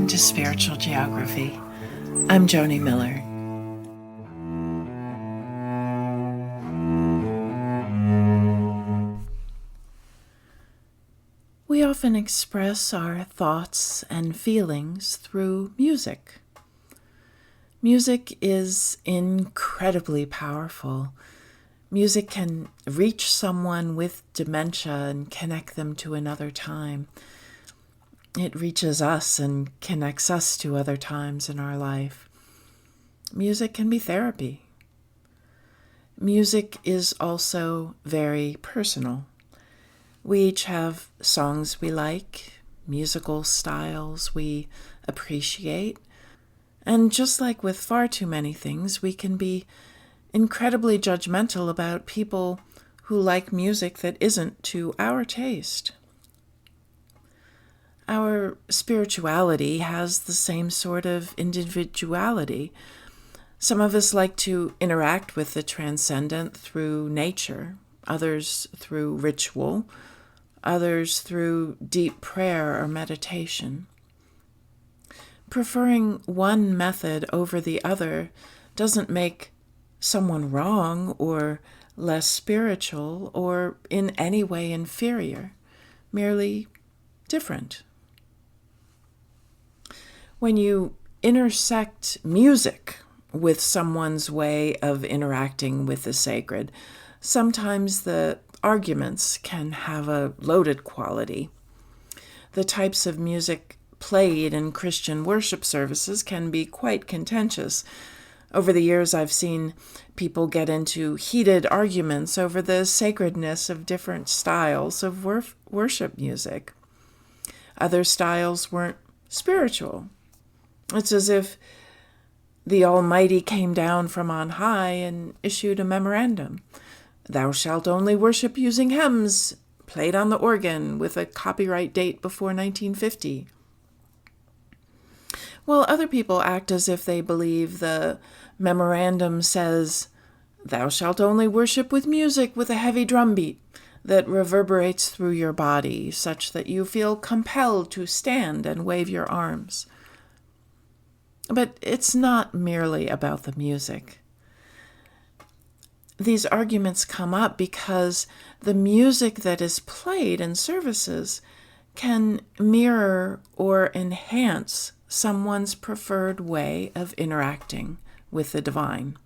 Welcome to Spiritual Geography. I'm Joni Miller. We often express our thoughts and feelings through music. Music is incredibly powerful. Music can reach someone with dementia and connect them to another time. It reaches us and connects us to other times in our life. Music can be therapy. Music is also very personal. We each have songs we like, musical styles we appreciate, and just like with far too many things, we can be incredibly judgmental about people who like music that isn't to our taste. Our spirituality has the same sort of individuality. Some of us like to interact with the transcendent through nature, others through ritual, others through deep prayer or meditation. Preferring one method over the other doesn't make someone wrong or less spiritual or in any way inferior, merely different. When you intersect music with someone's way of interacting with the sacred, sometimes the arguments can have a loaded quality. The types of music played in Christian worship services can be quite contentious. Over the years, I've seen people get into heated arguments over the sacredness of different styles of worship music. Other styles weren't spiritual. It's as if the Almighty came down from on high and issued a memorandum. Thou shalt only worship using hymns played on the organ with a copyright date before 1950. While other people act as if they believe the memorandum says, Thou shalt only worship with music with a heavy drum beat that reverberates through your body such that you feel compelled to stand and wave your arms. But it's not merely about the music. These arguments come up because the music that is played in services can mirror or enhance someone's preferred way of interacting with the divine.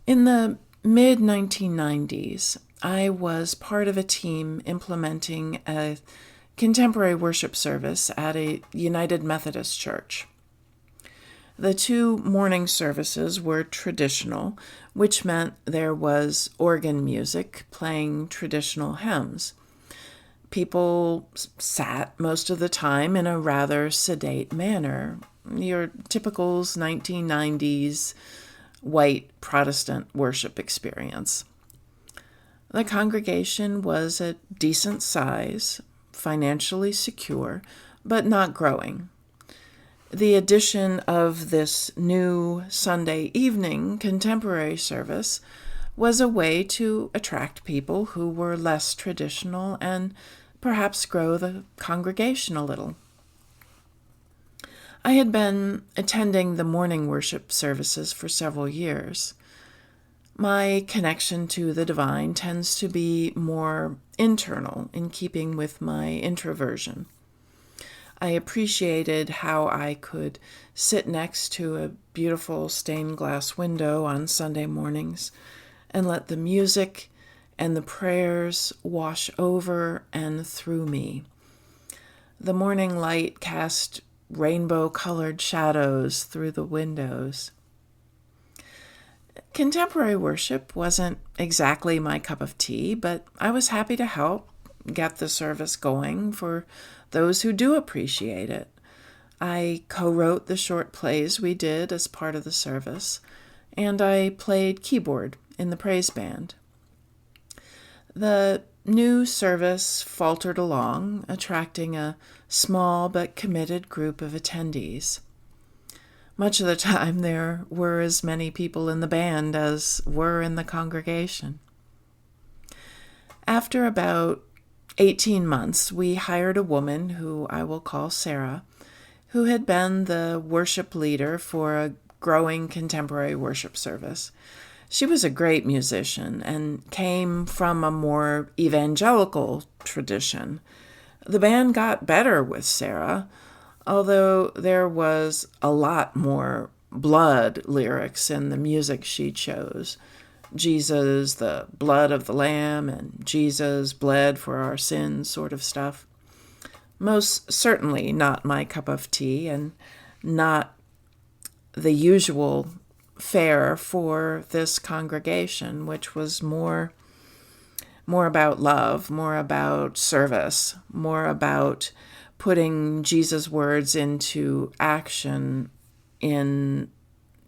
In the mid-1990s, I was part of a team implementing a contemporary worship service at a United Methodist church. The two morning services were traditional, which meant there was organ music playing traditional hymns. People sat most of the time in a rather sedate manner, your typical 1990s white Protestant worship experience. The congregation was a decent size, financially secure, but not growing. The addition of this new Sunday evening contemporary service was a way to attract people who were less traditional and perhaps grow the congregation a little. I had been attending the morning worship services for several years. My connection to the divine tends to be more internal, in keeping with my introversion. I appreciated how I could sit next to a beautiful stained glass window on Sunday mornings and let the music and the prayers wash over and through me. The morning light cast rainbow-colored shadows through the windows. Contemporary worship wasn't exactly my cup of tea, but I was happy to help get the service going for those who do appreciate it. I co-wrote the short plays we did as part of the service, and I played keyboard in the praise band. The new service faltered along, attracting a small but committed group of attendees. Much of the time there were as many people in the band as were in the congregation. After about 18 months, we hired a woman who I will call Sarah, who had been the worship leader for a growing contemporary worship service. She was a great musician and came from a more evangelical tradition. The band got better with Sarah, although there was a lot more blood lyrics in the music she chose. Jesus, the blood of the Lamb, and Jesus bled for our sins sort of stuff. Most certainly not my cup of tea, and not the usual fare for this congregation, which was more about love, more about service, more about putting Jesus' words into action in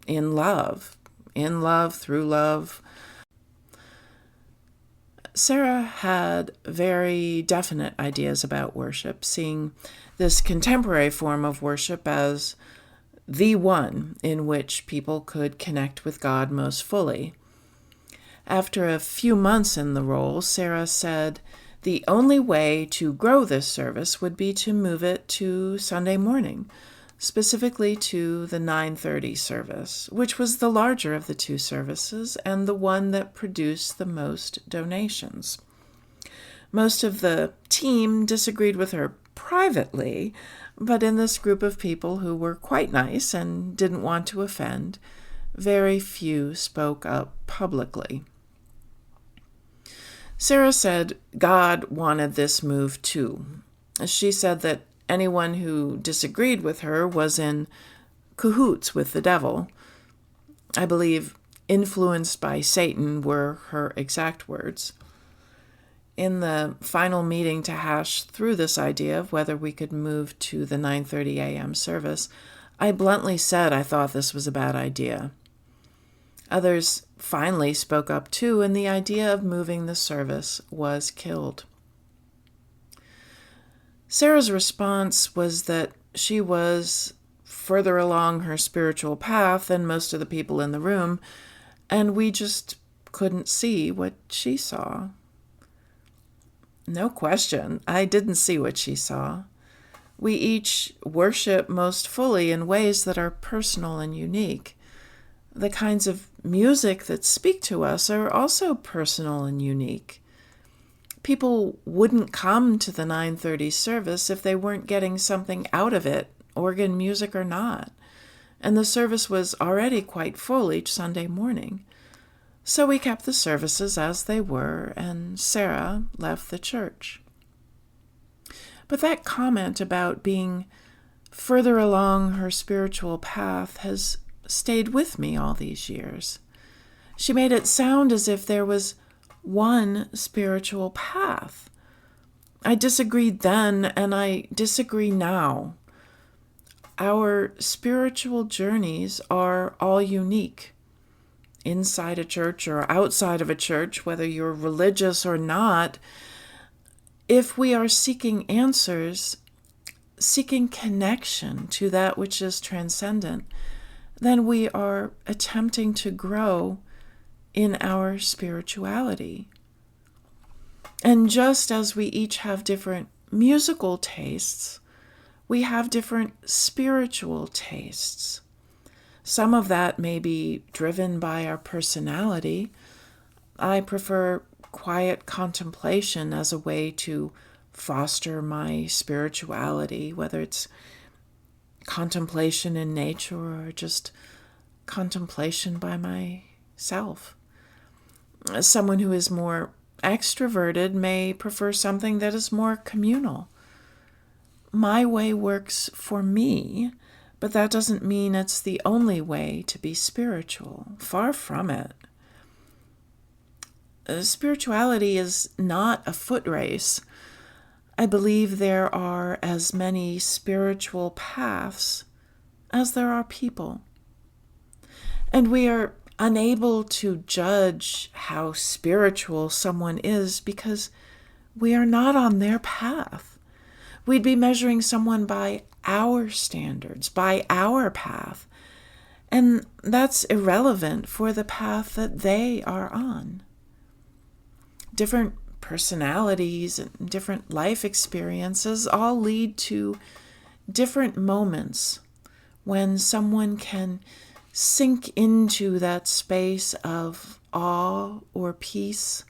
love, through love. Sarah had very definite ideas about worship, seeing this contemporary form of worship as the one in which people could connect with God most fully. After a few months in the role, Sarah said the only way to grow this service would be to move it to Sunday morning, specifically to the 9:30 service, which was the larger of the two services and the one that produced the most donations. Most of the team disagreed with her privately, but in this group of people who were quite nice and didn't want to offend, very few spoke up publicly. Sarah said God wanted this move too. She said that anyone who disagreed with her was in cahoots with the devil. I believe influenced by Satan were her exact words. In the final meeting to hash through this idea of whether we could move to the 9:30 a.m. service, I bluntly said I thought this was a bad idea. Others finally spoke up too, and the idea of moving the service was killed. Sarah's response was that she was further along her spiritual path than most of the people in the room, and we just couldn't see what she saw. No question, I didn't see what she saw. We each worship most fully in ways that are personal and unique. The kinds of music that speak to us are also personal and unique. People wouldn't come to the 9:30 service if they weren't getting something out of it, organ music or not. And the service was already quite full each Sunday morning. So we kept the services as they were, and Sarah left the church. But that comment about being further along her spiritual path has stayed with me all these years. She made it sound as if there was one spiritual path. I disagreed then, and I disagree now. Our spiritual journeys are all unique. Inside a church or outside of a church, whether you're religious or not, if we are seeking answers, seeking connection to that which is transcendent, then we are attempting to grow in our spirituality. And just as we each have different musical tastes, we have different spiritual tastes. Some of that may be driven by our personality. I prefer quiet contemplation as a way to foster my spirituality, whether it's contemplation in nature or just contemplation by myself. Someone who is more extroverted may prefer something that is more communal. My way works for me, but that doesn't mean it's the only way to be spiritual. Far from it. Spirituality is not a foot race. I believe there are as many spiritual paths as there are people. And we are unable to judge how spiritual someone is because we are not on their path. We'd be measuring someone by our standards, by our path. And that's irrelevant for the path that they are on. Different personalities and different life experiences all lead to different moments when someone can sink into that space of awe or peace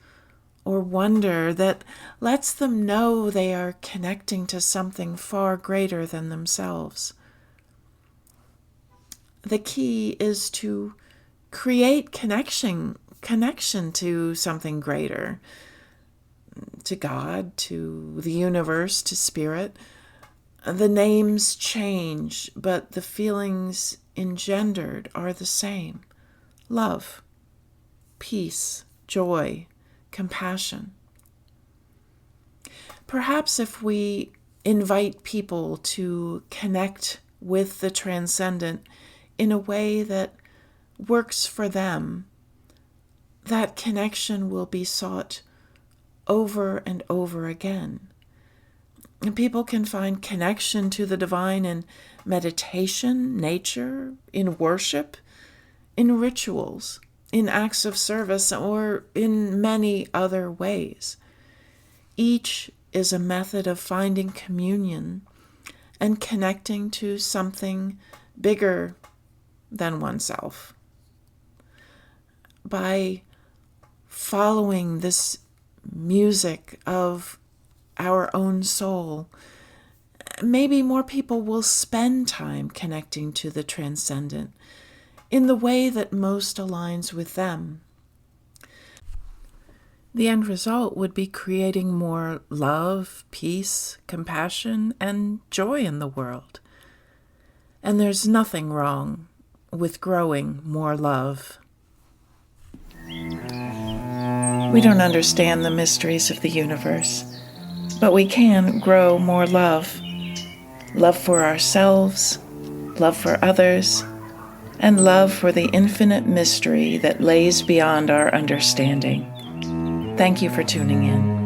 or wonder that lets them know they are connecting to something far greater than themselves. The key is to create connection to something greater, to God, to the universe, to spirit. The names change, but the feelings engendered are the same: love, peace, joy, compassion. Perhaps if we invite people to connect with the transcendent in a way that works for them, that connection will be sought over and over again. And people can find connection to the divine in meditation, nature, in worship, in rituals, in acts of service, or in many other ways. Each is a method of finding communion and connecting to something bigger than oneself. By following this music of our own soul, maybe more people will spend time connecting to the transcendent in the way that most aligns with them. The end result would be creating more love, peace, compassion, and joy in the world. And there's nothing wrong with growing more love. We don't understand the mysteries of the universe, but we can grow more love. Love for ourselves, love for others, and love for the infinite mystery that lays beyond our understanding. Thank you for tuning in.